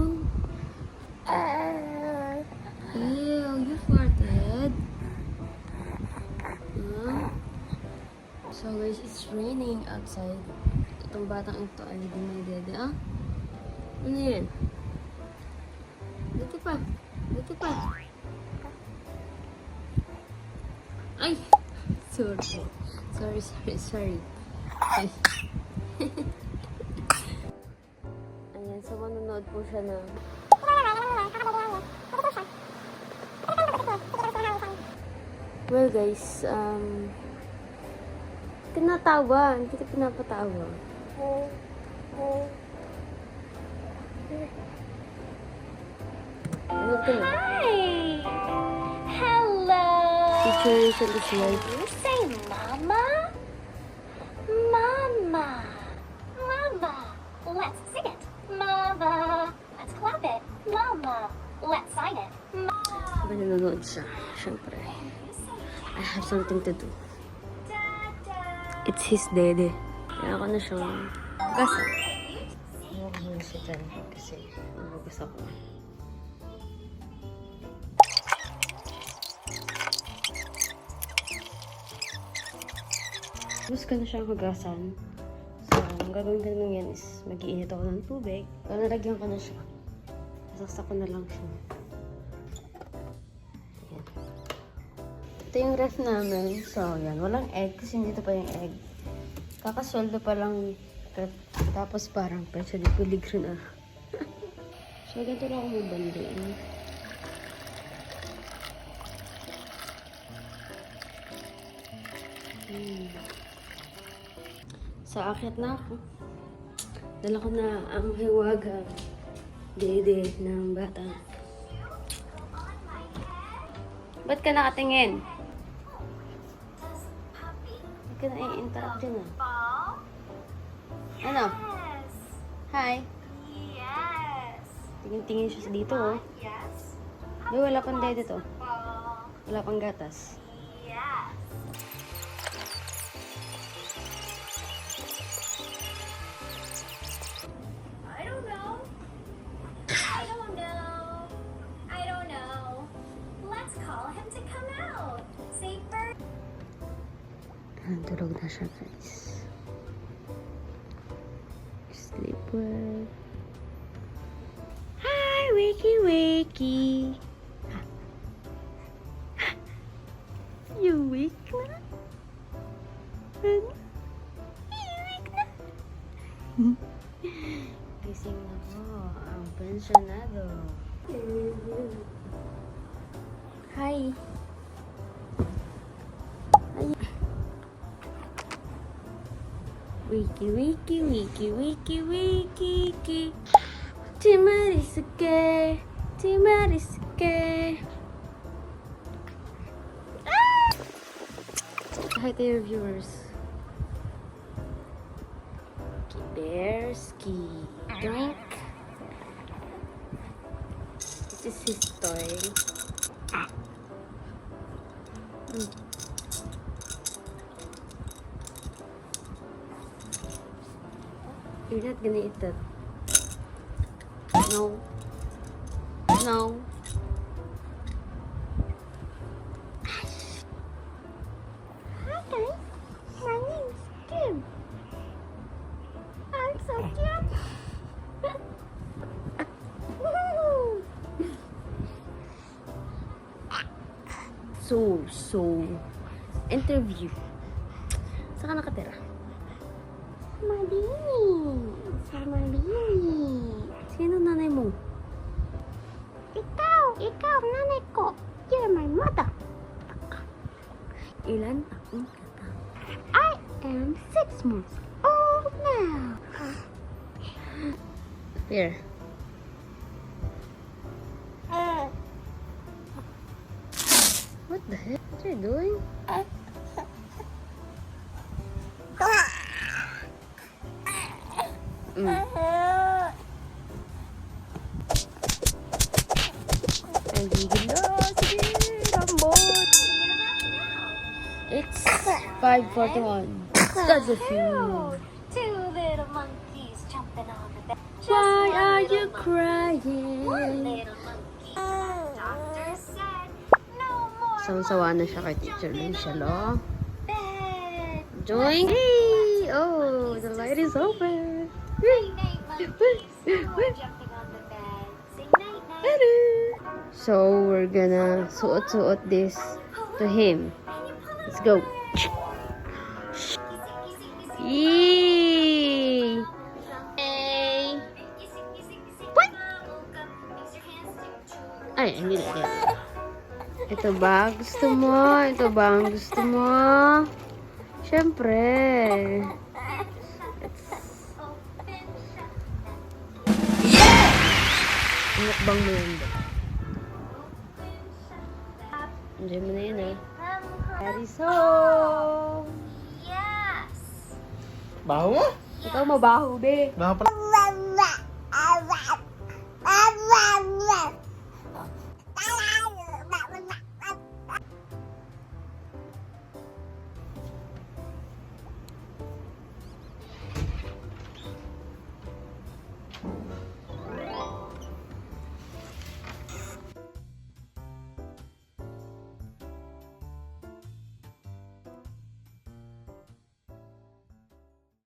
down. Ew, you farted. So guys, it's raining outside. Itong batang ito ay dinadede. Ano yan? Dito pa. Dito pa. Ay! Sorry. Sorry. Ay. Ayan, so manonood po siya na well guys, tinatawa, hindi kita pinapatawa. Hi! Hello! Situation is right. You say mama? Mama! Mama! Let's sing it! Mama! Let's clap it! Mama! Let's sign it! Habang nanonood siya, syempre, I have something to do. It's his dede. Kaya ako na siyang gasa. Huwag mo siya dyan kasi magugas ako. Tapos ko na siyang hugasan. So, ang gagawin ko naman yan is mag-iinit ako ng tubig. So, nalagyan ko na siya. Sasaksak ko na lang siya. Ayan. Ito yung ref namin. So, yan. Walang egg kasi dito pa yung egg. Kakasweldo pa lang. Tapos parang presyo di peligro na. So, ganito lang ako mabanding. So, akyat na ako. Dala ko na ang hiwagang dede ng bata. Ba't ka nakatingin? Ba't ka na-i-interact dyan Ano? Hi? Yes! Tingin-tingin siya dito, oh. Yes! Di, wala pang dede to. Wala pang gatas. Yes! I don't know. Let's call him to come out. Say first. Tulog na siya, guys. Sleep well. Hi, wakey. You wake na? You wake na? Gising na po ang pensionado. Hi. Wiki. Timarisuke. Hi to your viewers. Bearski. Drink. This is his toy. You're not gonna eat that. No. Hi guys, my name's Kim. I'm so cute. So, interview. Saan ka nakatira? Sa Maldini. Sino nanay mo? Ikaw, nanay ko. You're my mother. Ilan taon ka na? I am 6 months old now. Here. What the heck? What are you doing? Ay, gigil na. Sige, rambot. It's 5:41. That's a few. Two little monkeys jumping on the bed. Why are you crying? again. Little monkey. Doctor said no more. Sawa-sawa na siya kay Teacher Lucia, lo. Bed. Join! Hey! Oh, the light is open. Night night monkeys. No more jumping on the bed. Say night night. So, we're gonna suot-suot this to him. Let's go. Yee! Hey! What? Ay, hindi na. Ito ba? Gusto mo? Ito ba ang gusto mo? Siyempre. Mukbang mo yun ba? Enjoy mo na yun ah. Daddy's home! Yes. Baho mo? Ikaw mabaho, be. Baho pala.